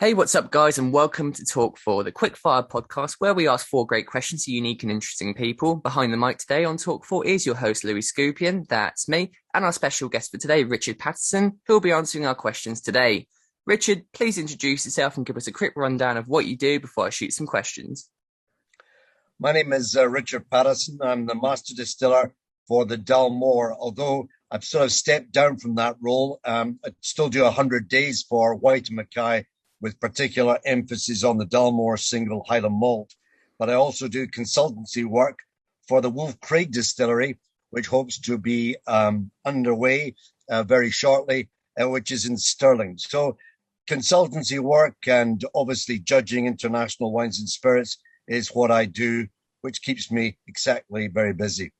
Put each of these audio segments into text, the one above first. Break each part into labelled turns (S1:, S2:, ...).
S1: Hey, what's up, guys, and welcome to Talk4, the quick-fire podcast where we ask four great questions to unique and interesting people. Behind the mic today on Talk4 is your host, Louis Skupien, that's me, and our special guest for today, Richardpaterson, who will be answering our questions today. Richard, please introduce yourself and give us a quick rundown of what you do before I shoot some questions.
S2: My name is Richardpaterson. I'm the master distiller for the Dalmore, although I've sort of stepped down from that role. I still do 100 days for Whytemackay, with particular emphasis on the Dalmore single Highland malt. But I also do consultancy work for the Wolf Craig Distillery, which hopes to be underway very shortly, which is in Stirling. So consultancy work and obviously judging international wines and spirits is what I do, which keeps me exactly very busy.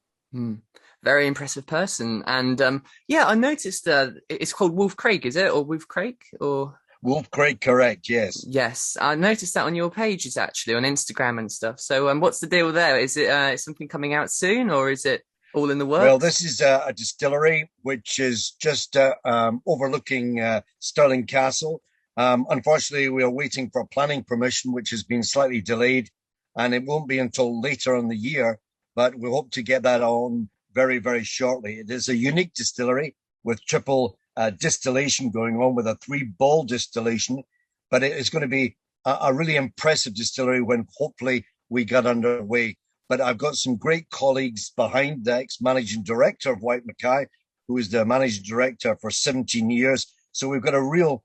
S1: Very impressive person. And I noticed it's called Wolf Craig, is it? Or Wolf Craig? Or...
S2: Wolf Craig, correct, yes.
S1: Yes, I noticed that on your pages, actually, on Instagram and stuff. So what's the deal there? Is it something coming out soon, or is it all in the works?
S2: Well, this is a distillery which is just overlooking Stirling Castle. Unfortunately, we are waiting for planning permission, which has been slightly delayed, and it won't be until later in the year, but we hope to get that on very, very shortly. It is a unique distillery with triple distillation going on, with a 3-ball distillation, but it is going to be a really impressive distillery when hopefully we get underway. But I've got some great colleagues behind the ex-managing director of Whytemackay, who is the managing director for 17 years. So we've got a real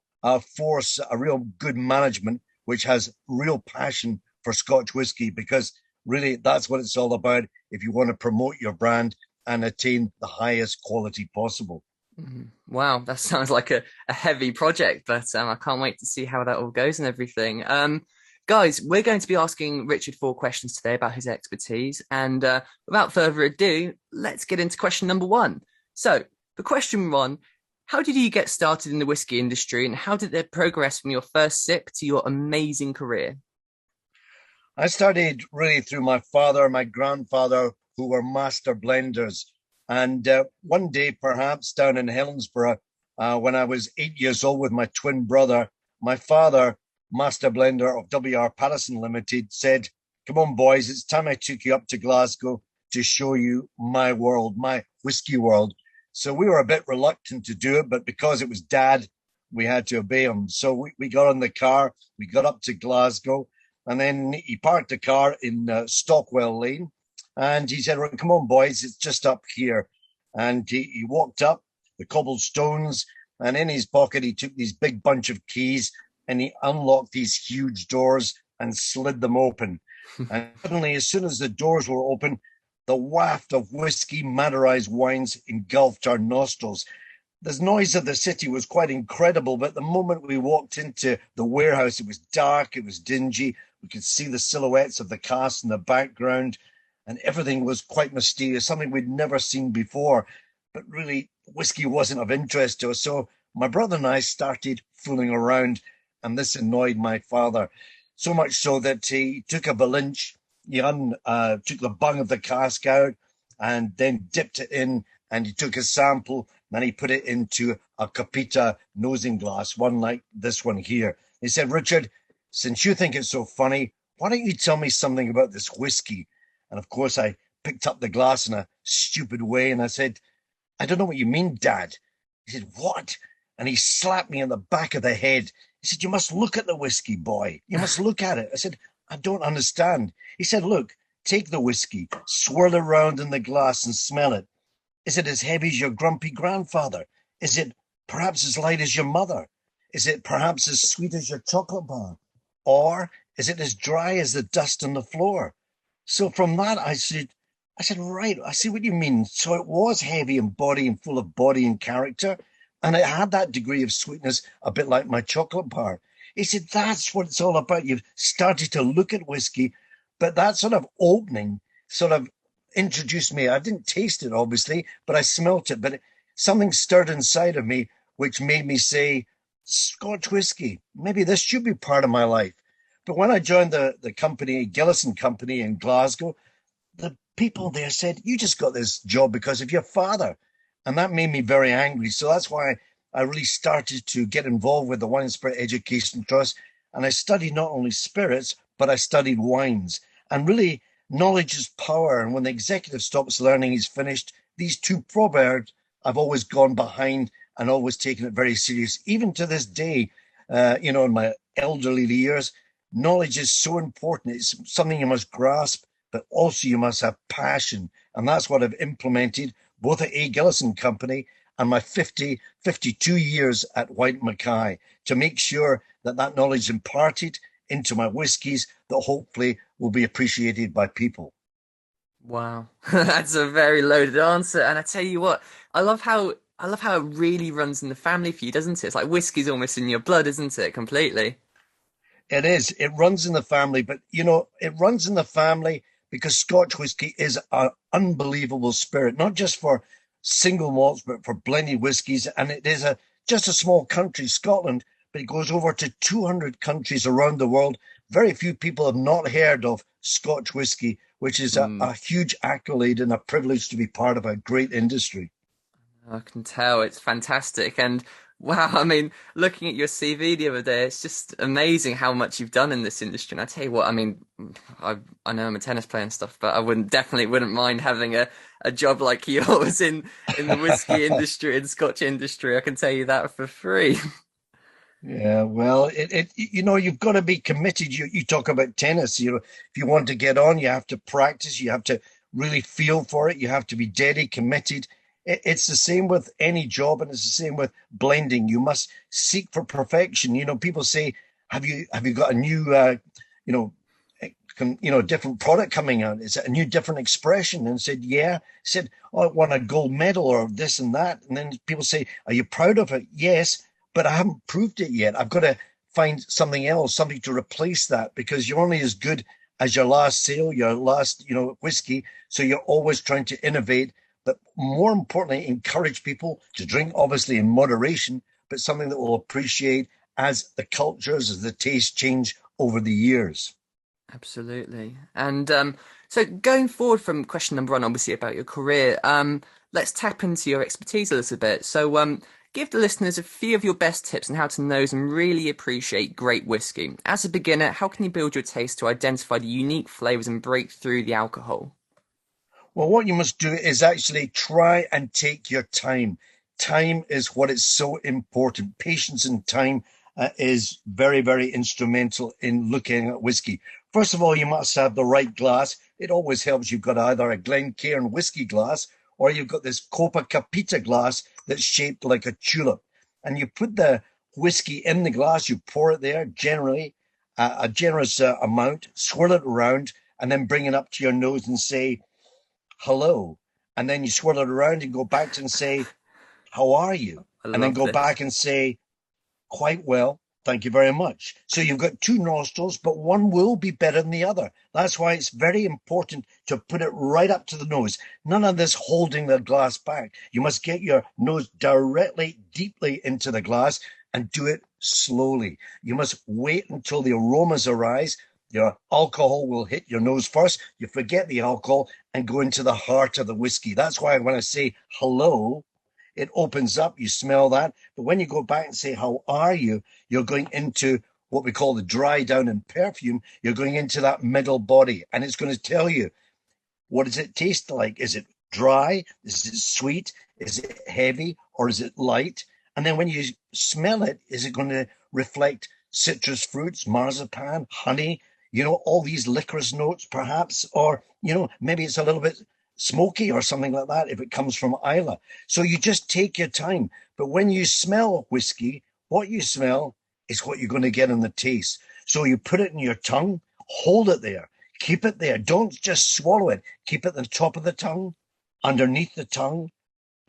S2: force, a real good management, which has real passion for Scotch whisky, because really that's what it's all about if you want to promote your brand and attain the highest quality possible.
S1: Wow, that sounds like a heavy project, but I can't wait to see how that all goes and everything. Guys, we're going to be asking Richard 4 questions today about his expertise. And without further ado, let's get into question number 1. So, for question 1, how did you get started in the whiskey industry, and how did it progress from your first sip to your amazing career?
S2: I started really through my father and my grandfather, who were master blenders. And one day, perhaps down in Helensburgh, when I was 8 years old with my twin brother, my father, master blender of W R Paterson Ltd, said, "Come on, boys, it's time I took you up to Glasgow to show you my world, my whiskey world." So we were a bit reluctant to do it, but because it was Dad, we had to obey him. So we got in the car, we got up to Glasgow, and then he parked the car in Stockwell Lane. And he said, "Right, come on, boys, it's just up here." And he walked up the cobblestones, and in his pocket, he took this big bunch of keys, and he unlocked these huge doors and slid them open. And suddenly, as soon as the doors were open, the waft of whiskey Maderized wines engulfed our nostrils. The noise of the city was quite incredible, but the moment we walked into the warehouse, it was dark, it was dingy. We could see the silhouettes of the casks in the background, and everything was quite mysterious, something we'd never seen before. But really, whiskey wasn't of interest to us. So my brother and I started fooling around, and this annoyed my father, so much so that he took a balinch, he took the bung of the cask out, and then dipped it in, and he took a sample, and he put it into a Capita nosing glass, one like this one here. He said, "Richard, since you think it's so funny, why don't you tell me something about this whiskey?" And of course, I picked up the glass in a stupid way, and I said, "I don't know what you mean, Dad." He said, "What?" And he slapped me on the back of the head. He said, "You must look at the whiskey, boy. You must look at it." I said, "I don't understand." He said, "Look, take the whiskey, swirl it around in the glass and smell it. Is it as heavy as your grumpy grandfather? Is it perhaps as light as your mother? Is it perhaps as sweet as your chocolate bar? Or is it as dry as the dust on the floor?" So from that, I said, "Right, I see what you mean." So it was heavy in body and full of body and character, and it had that degree of sweetness, a bit like my chocolate bar. He said, "That's what it's all about. You've started to look at whiskey." But that sort of opening sort of introduced me. I didn't taste it, obviously, but I smelt it. But something stirred inside of me, which made me say, Scotch whisky, maybe this should be part of my life. But when I joined the company, A Gillies Company in Glasgow, the people there said, "You just got this job because of your father." And that made me very angry. So that's why I really started to get involved with the Wine and Spirit Education Trust. and I studied not only spirits, but I studied wines. And really, knowledge is power. And when the executive stops learning, he's finished. These two proverbs I've always gone behind and always taken it very serious. Even to this day, in my elderly years, knowledge is so important. It's something you must grasp, but also you must have passion. And that's what I've implemented both at A Gillies Company and my 52 years at Whytemackay to make sure that that knowledge is imparted into my whiskies that hopefully will be appreciated by people.
S1: Wow, that's a very loaded answer. And I tell you what, I love how it really runs in the family for you, doesn't it? It's like whiskey's almost in your blood, isn't it? Completely.
S2: It is. It runs in the family, but it runs in the family because Scotch whisky is an unbelievable spirit, not just for single malts, but for blended whiskies. And it is just a small country, Scotland, but it goes over to 200 countries around the world. Very few people have not heard of Scotch whisky, which is a huge accolade and a privilege to be part of a great industry.
S1: I can tell it's fantastic. And wow, I mean, looking at your CV the other day, it's just amazing how much you've done in this industry. And I tell you what, I mean, I know I'm a tennis player and stuff, but I definitely wouldn't mind having a job like yours in the whiskey industry and Scotch industry. I can tell you that for free.
S2: Yeah, well, you've got to be committed. You talk about tennis, if you want to get on, you have to practice, you have to really feel for it, you have to be deadly committed. It's the same with any job, and it's the same with blending. You must seek for perfection. People say, "Have you got a new, you know, different product coming out? Is it a new different expression?" And said, "Yeah." I said, "Oh, I won a gold medal or this and that." And then people say, "Are you proud of it?" Yes, but I haven't proved it yet. I've got to find something else, something to replace that, because you're only as good as your last sale, your last, whiskey. So you're always trying to innovate, but more importantly, encourage people to drink, obviously in moderation, but something that will appreciate as the cultures, as the tastes change over the years.
S1: Absolutely. And so going forward from question number one, obviously about your career, let's tap into your expertise a little bit. So give the listeners a few of your best tips on how to nose and really appreciate great whiskey. As a beginner, how can you build your taste to identify the unique flavors and break through the alcohol?
S2: Well, what you must do is actually try and take your time. Time is what is so important. Patience and time is very, very instrumental in looking at whiskey. First of all, you must have the right glass. It always helps. You've got either a Glencairn whiskey glass or you've got this Copa Capita glass that's shaped like a tulip. And you put the whiskey in the glass, you pour it there, generally a generous amount, swirl it around, and then bring it up to your nose and say, hello. And then you swirl it around and go back and say, how are you?
S1: I
S2: And then
S1: love
S2: go
S1: this.
S2: back and say, quite well. Thank you very much. So you've got two nostrils, but one will be better than the other. That's why it's very important to put it right up to the nose. None of this holding the glass back. You must get your nose directly, deeply into the glass and do it slowly. You must wait until the aromas arise. Your alcohol will hit your nose first. You forget the alcohol and go into the heart of the whiskey. That's why when I say hello, it opens up, you smell that. But when you go back and say, how are you? You're going into what we call the dry down in perfume. You're going into that middle body, and it's going to tell you, what does it taste like? Is it dry? Is it sweet? Is it heavy? Or is it light? And then when you smell it, is it going to reflect citrus fruits, marzipan, honey, all these licorice notes perhaps? Or, maybe it's a little bit smoky or something like that if it comes from Isla. So you just take your time. But when you smell whiskey, what you smell is what you're going to get in the taste. So you put it in your tongue, hold it there, keep it there. Don't just swallow it. Keep it at the top of the tongue, underneath the tongue.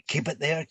S2: Keep it there,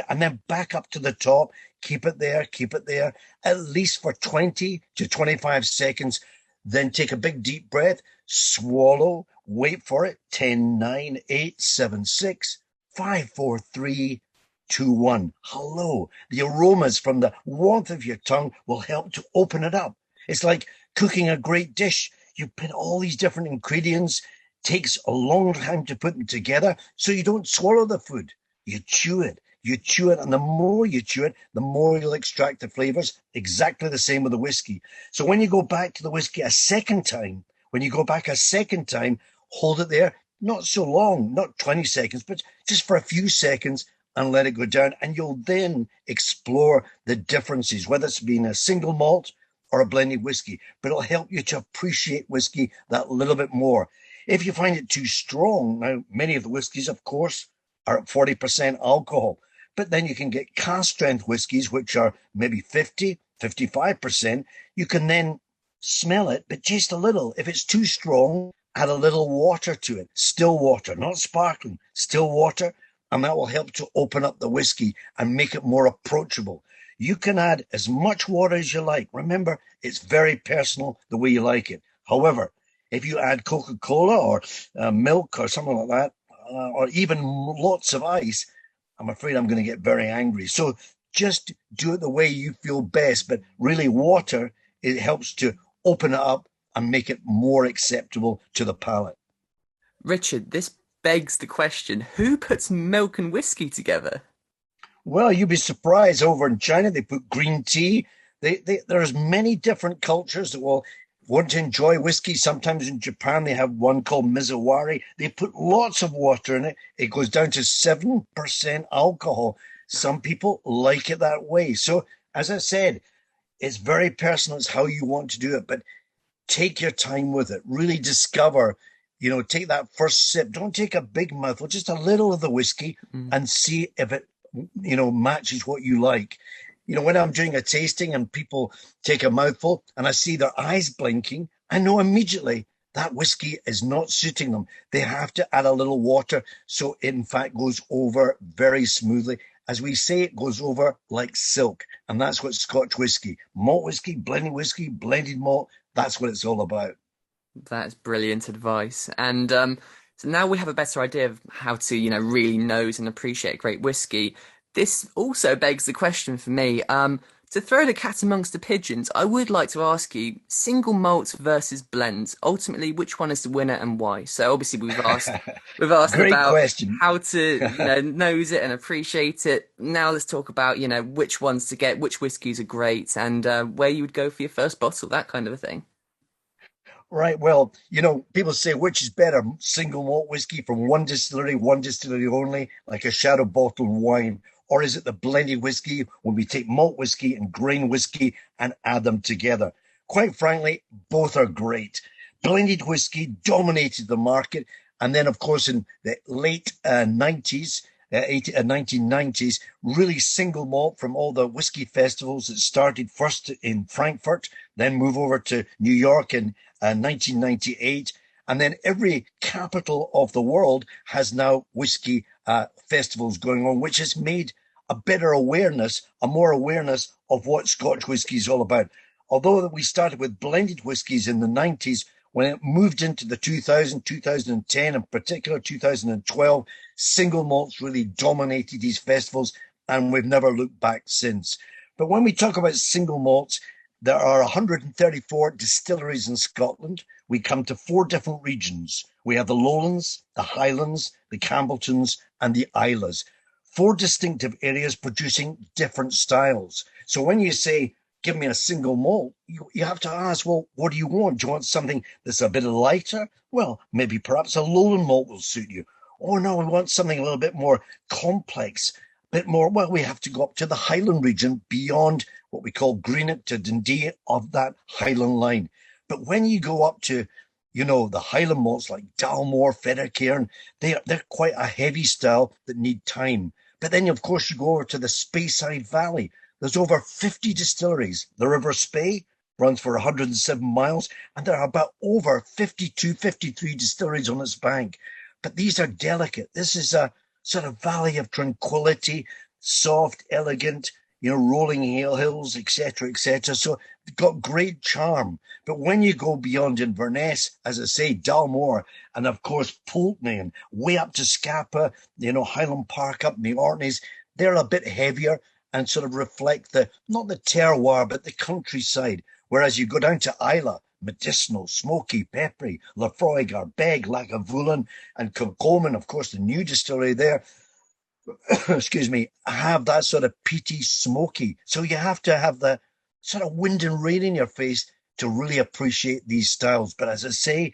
S2: and then back up to the top. Keep it there, at least for 20 to 25 seconds. Then take a big deep breath, swallow, wait for it. 10, 9, 8, 7, 6, 5, 4, 3, 2, 1. Hello. The aromas from the warmth of your tongue will help to open it up. It's like cooking a great dish. You put all these different ingredients, takes a long time to put them together, so you don't swallow the food. You chew it. You chew it, and the more you chew it, the more you'll extract the flavors. Exactly the same with the whiskey. So when you go back to the whiskey a second time, hold it there, not so long, not 20 seconds, but just for a few seconds, and let it go down. And you'll then explore the differences, whether it's been a single malt or a blended whiskey, but it'll help you to appreciate whiskey that little bit more. If you find it too strong, now many of the whiskies, of course, are at 40% alcohol, but then you can get cask strength whiskies, which are maybe 50, 55%. You can then smell it, but just a little. If it's too strong, add a little water to it, still water, not sparkling, still water, and that will help to open up the whiskey and make it more approachable. You can add as much water as you like. Remember, it's very personal the way you like it. However, if you add Coca-Cola or milk or something like that, or even lots of ice, I'm afraid I'm going to get very angry. So just do it the way you feel best. But really, water, it helps to open it up and make it more acceptable to the palate.
S1: Richard, this begs the question, who puts milk and whiskey together?
S2: Well, you'd be surprised. Over in China, they put green tea. There's many different cultures that will want to enjoy whiskey. Sometimes in Japan, they have one called Mizawari. They put lots of water in it. It goes down to 7% alcohol. Some people like it that way. So, as I said, it's very personal. It's how you want to do it. But take your time with it. Really discover, take that first sip. Don't take a big mouthful, just a little of the whiskey and see if it, matches what you like. When I'm doing a tasting and people take a mouthful and I see their eyes blinking, I know immediately that whiskey is not suiting them. They have to add a little water. So it, in fact, goes over very smoothly. As we say, it goes over like silk. And that's what Scotch whisky, malt whiskey, blended malt, that's what it's all about.
S1: That's brilliant advice. And so now we have a better idea of how to, really nose and appreciate great whiskey. This also begs the question for me. To throw the cat amongst the pigeons, I would like to ask you, single malt versus blends. Ultimately, which one is the winner and why? So obviously we've asked
S2: Great
S1: about
S2: question.
S1: how to, nose it and appreciate it. Now let's talk about, which ones to get, which whiskies are great, and where you would go for your first bottle, that kind of a thing.
S2: Right. Well, people say which is better, single malt whiskey from one distillery only, like a shadow bottled wine, or is it the blended whiskey when we take malt whiskey and grain whiskey and add them together? Quite frankly, both are great. Blended whiskey dominated the market. And then, of course, in the late 90s, 1990s, really single malt from all the whiskey festivals that started first in Frankfurt, then move over to New York in 1998. And then every capital of the world has now whiskey festivals going on, which has made a more awareness of what Scotch whisky is all about. Although we started with blended whiskies in the 90s, when it moved into the 2000, 2010, in particular 2012, single malts really dominated these festivals, and we've never looked back since. But when we talk about single malts, there are 134 distilleries in Scotland. We come to 4 different regions. We have the Lowlands, the Highlands, the Campbelltons, and the Islas. 4 distinctive areas producing different styles. So when you say, give me a single malt, you have to ask, well, what do you want? Do you want something that's a bit lighter? Well, maybe perhaps a lowland malt will suit you. Oh, no, we want something a little bit more complex, a bit more. Well, we have to go up to the Highland region beyond what we call Greenock to Dundee of that Highland line. But when you go up to, the Highland malts like Dalmore, Fettercairn, they're quite a heavy style that need time. But then, of course, you go over to the Speyside Valley. There's over 50 distilleries. The River Spey runs for 107 miles, and there are about over 52, 53 distilleries on its bank. But these are delicate. This is a sort of valley of tranquility, soft, elegant, rolling hills, etc., etc. So it's got great charm. But when you go beyond Inverness, as I say, Dalmore, and of course Pulteney, and way up to Scapa, Highland Park up in the Orkneys, they're a bit heavier and sort of reflect not the terroir, but the countryside. Whereas you go down to Islay, medicinal, smoky, peppery, Lafroig, Arbeg, Lagavulin, and Kilcoman, of course, the new distillery there. excuse me, have that sort of peaty, smoky. So you have to have the sort of wind and rain in your face to really appreciate these styles. But as I say,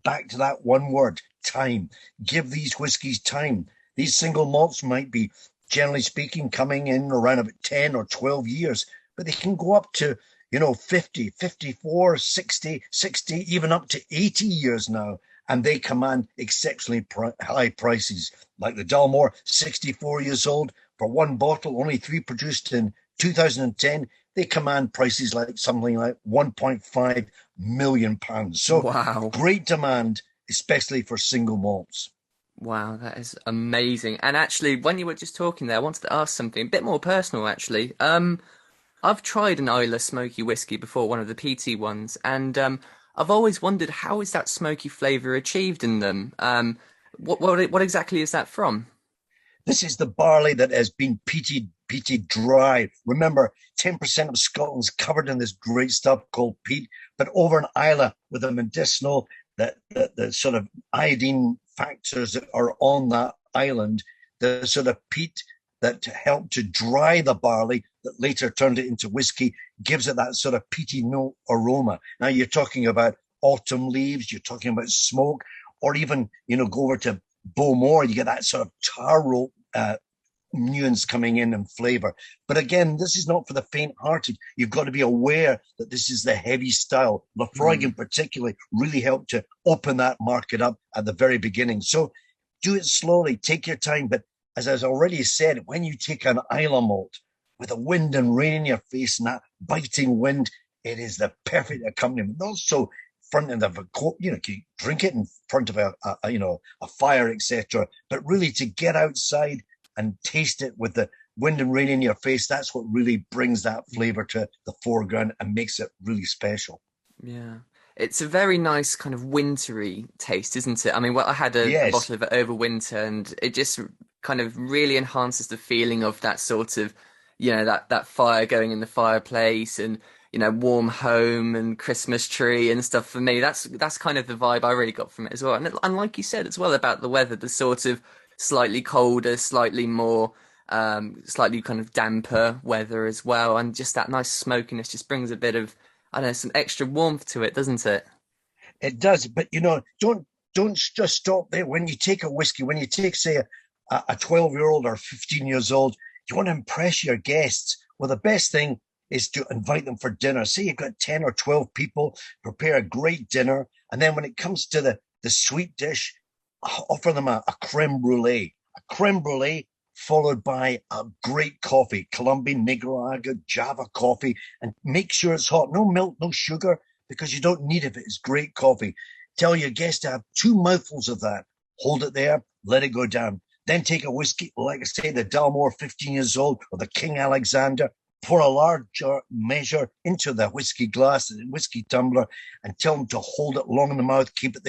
S2: back to that one word, time. Give these whiskies time. These single malts might be, generally speaking, coming in around about 10 or 12 years, but they can go up to, 50, 54, 60, 60, even up to 80 years now. And they command exceptionally high prices. Like the Dalmore, 64 years old, for one bottle, only three produced in 2010. They command prices like something like £1.5 million. So
S1: Wow.
S2: great demand, especially for single malts.
S1: Wow, that is amazing. And actually, when you were just talking there, I wanted to ask something a bit more personal, actually. I've tried an Isla smoky whiskey before, one of the PT ones, and I've always wondered how is that smoky flavour achieved in them? What exactly is that from?
S2: This is the barley that has been peated dry. Remember, 10% of Scotland's covered in this great stuff called peat, but over in Islay with the medicinal, the sort of iodine factors that are on that island, the sort of peat that helped to dry the barley that later turned it into whiskey, gives it that sort of peaty note aroma. Now you're talking about autumn leaves, you're talking about smoke, or even, go over to Bowmore, you get that sort of tar rope nuance coming in flavor. But again, this is not for the faint-hearted. You've got to be aware that this is the heavy style. Lafroig in particular really helped to open that market up at the very beginning. So do it slowly, take your time. But as I've already said, when you take an Islay malt with the wind and rain in your face and that biting wind, it is the perfect accompaniment. Also, front end of a coat, you drink it in front of a fire, etc. But really to get outside and taste it with the wind and rain in your face, that's what really brings that flavor to the foreground and makes it really special.
S1: Yeah. It's a very nice kind of wintry taste, isn't it? I mean, well, I had a
S2: Yes,
S1: bottle of it over winter and it just kind of really enhances the feeling of that sort of, that fire going in the fireplace and, warm home and Christmas tree and stuff for me. That's kind of the vibe I really got from it as well. And like you said as well about the weather, the sort of slightly colder, slightly more, slightly kind of damper weather as well. And just that nice smokiness just brings a bit of, I don't know, some extra warmth to it, doesn't it?
S2: it does. But don't just stop there. When you take a whiskey, when you take, say, a 12-year-old or 15 years old, you want to impress your guests. Well, the best thing is to invite them for dinner. Say you've got 10 or 12 people, prepare a great dinner. And then when it comes to the sweet dish, offer them a creme brulee. A creme brulee followed by a great coffee, Colombian, Nicaragua, Java coffee, and make sure it's hot. No milk, no sugar, because you don't need it if it's great coffee. Tell your guests to have two mouthfuls of that. Hold it there, let it go down. Then take a whiskey, like I say, the Dalmore 15 years old or the King Alexander, pour a large measure into the whiskey glass, the whiskey tumbler, and tell them to hold it long in the mouth, keep it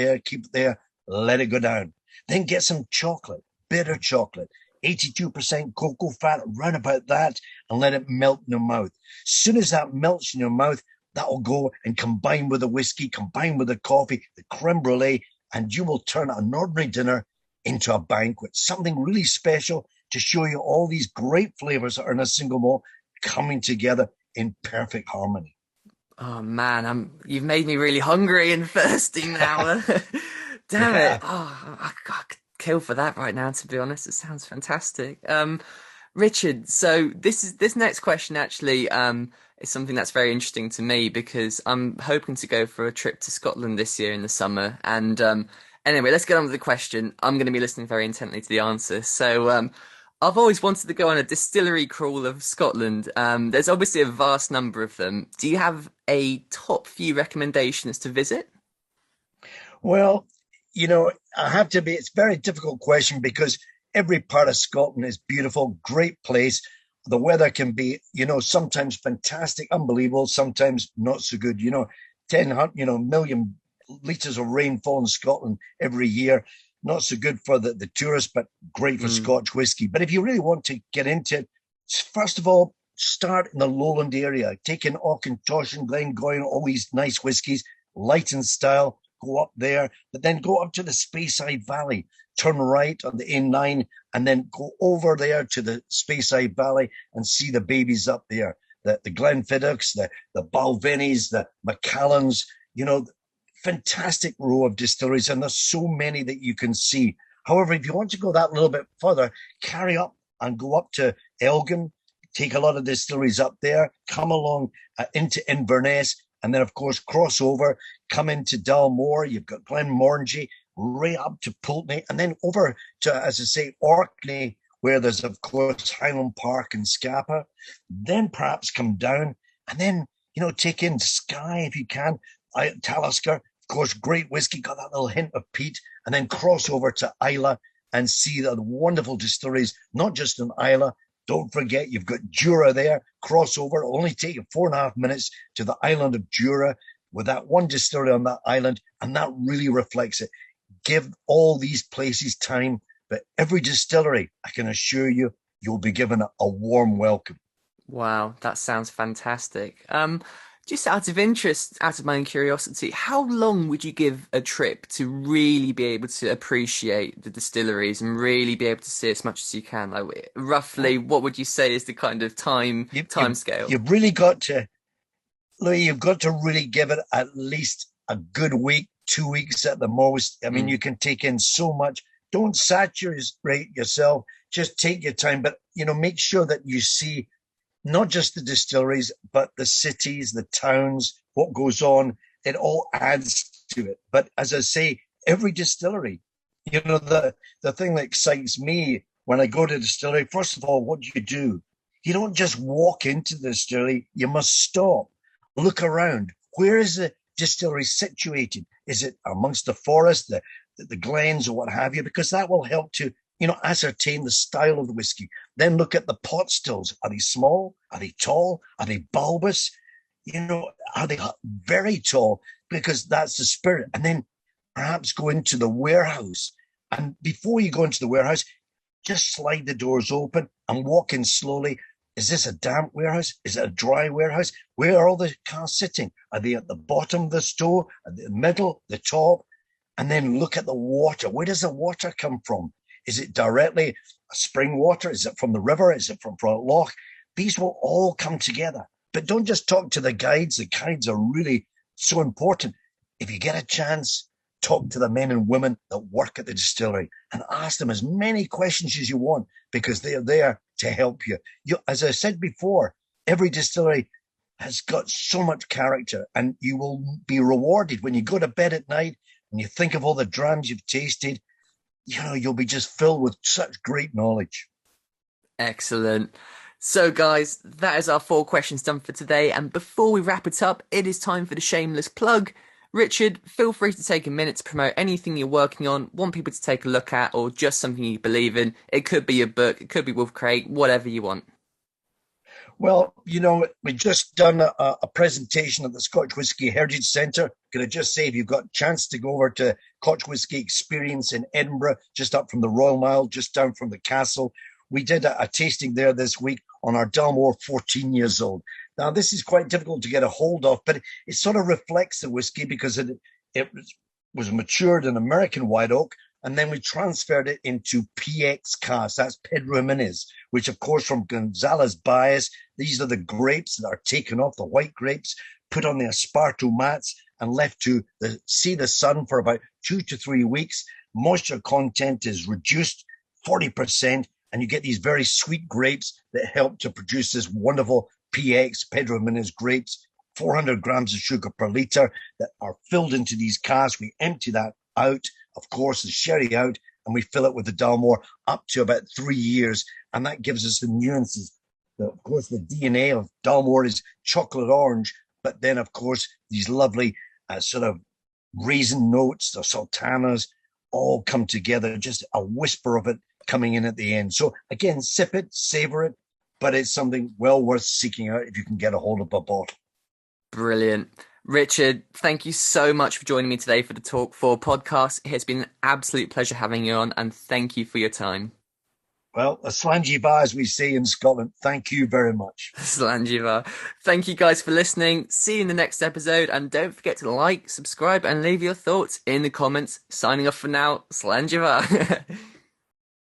S2: there, let it go down. Then get some chocolate, bitter chocolate, 82% cocoa fat, around about that, and let it melt in your mouth. As soon as that melts in your mouth, that will go and combine with the whiskey, combine with the coffee, the creme brulee, and you will turn an ordinary dinner into a banquet, something really special to show you all these great flavors that are in a single malt coming together in perfect harmony.
S1: Oh man, you've made me really hungry and thirsty now. Damn it.
S2: Yeah.
S1: Oh, I could kill for that right now, to be honest. It sounds fantastic. Richard, so this next question actually is something that's very interesting to me because I'm hoping to go for a trip to Scotland this year in the summer. And anyway, let's get on with the question. I'm going to be listening very intently to the answer. So I've always wanted to go on a distillery crawl of Scotland. There's obviously a vast number of them. Do you have a top few recommendations to visit?
S2: Well, I have to be, it's a very difficult question because every part of Scotland is beautiful, great place. The weather can be, sometimes fantastic, unbelievable, sometimes not so good. 10, million litres of rainfall in Scotland every year. Not so good for the tourists, but great for
S1: Mm,
S2: Scotch whiskey. But if you really want to get into it, first of all, start in the lowland area. Take in Auchentoshan, Glengoyne, all these nice whiskies, light in style, go up there, but then go up to the Speyside Valley, turn right on the A9, and then go over there to the Speyside Valley and see the babies up there. The Glenfiddicks, the Balvenis, the Macallans, fantastic row of distilleries, and there's so many that you can see. However, if you want to go that little bit further, carry up and go up to Elgin, take a lot of distilleries up there, come along into Inverness, and then, of course, cross over, come into Dalmore. You've got Glenmorangie, right up to Pulteney, and then over to, as I say, Orkney, where there's, of course, Highland Park and Scapa. Then perhaps come down, and then, take in Skye if you can, Talisker, of course, great whiskey, got that little hint of peat, and then cross over to Islay and see the wonderful distilleries, not just in Islay. Don't forget, you've got Jura there, crossover, only take you 4.5 minutes to the island of Jura with that one distillery on that island, and that really reflects it. Give all these places time, but every distillery, I can assure you, you'll be given a warm welcome.
S1: Wow, that sounds fantastic. Just out of interest, out of my own curiosity, how long would you give a trip to really be able to appreciate the distilleries and really be able to see as much as you can? Like, roughly, what would you say is the kind of time scale?
S2: You've really got to, Louis, you've got to really give it at least a good week, 2 weeks at the most. I mean, you can take in so much. Don't saturate yourself. Just take your time, but make sure that you see not just the distilleries, but the cities, the towns, what goes on. It all adds to it. But as I say, every distillery, the thing that excites me when I go to the distillery, first of all, what do? You don't just walk into the distillery. You must stop, look around. Where is the distillery situated? Is it amongst the forest, the glens, or what have you? Because that will help to ascertain the style of the whiskey. Then look at the pot stills. Are they small? Are they tall? Are they bulbous? Are they very tall? Because that's the spirit. And then perhaps go into the warehouse. And before you go into the warehouse, just slide the doors open and walk in slowly. Is this a damp warehouse? Is it a dry warehouse? Where are all the cars sitting? Are they at the bottom of the store, at the middle, the top? And then look at the water. Where does the water come from? Is it directly spring water? Is it from the river? Is it from a loch? These will all come together. But don't just talk to the guides. The guides are really so important. If you get a chance, talk to the men and women that work at the distillery and ask them as many questions as you want, because they're there to help you. As I said before, every distillery has got so much character, and you will be rewarded when you go to bed at night and you think of all the drams you've tasted. You'll be just filled with such great knowledge.
S1: Excellent. So, guys, that is our 4 questions done for today. And before we wrap it up, it is time for the shameless plug. Richard, feel free to take a minute to promote anything you're working on, want people to take a look at, or just something you believe in. It could be a book, it could be Wolf Craig, whatever you want.
S2: Well, we just done a presentation at the Scotch Whisky Heritage Centre. Can I just say, if you've got a chance to go over to Scotch Whisky Experience in Edinburgh, just up from the Royal Mile, just down from the castle, we did a tasting there this week on our Dalmore 14 years old. Now, this is quite difficult to get a hold of, but it sort of reflects the whiskey because it was matured in American white oak, and then we transferred it into PX cask. That's Pedro Jimenez, which, of course, from Gonzalez Baez, these are the grapes that are taken off, the white grapes, put on the esparto mats and left to see the sun for about 2 to 3 weeks. Moisture content is reduced 40%, and you get these very sweet grapes that help to produce this wonderful PX, Pedro Jimenez grapes, 400 grams of sugar per litre that are filled into these casks. We empty that out, of course, the sherry out, and we fill it with the Dalmore up to about 3 years. And that gives us the nuances. Of course, the DNA of Dalmore is chocolate orange, but then, of course, these lovely sort of raisin notes, the sultanas, all come together, just a whisper of it coming in at the end. So again, sip it, savor it, but it's something well worth seeking out if you can get a hold of a bottle.
S1: Brilliant. Richard, thank you so much for joining me today for the Talk4 podcast. It has been an absolute pleasure having you on, and thank you for your time.
S2: Well, a slangy as we say in Scotland. Thank you very much.
S1: Slangiva. Thank you guys for listening. See you in the next episode, and don't forget to like, subscribe, and leave your thoughts in the comments. Signing off for now, Slangiva.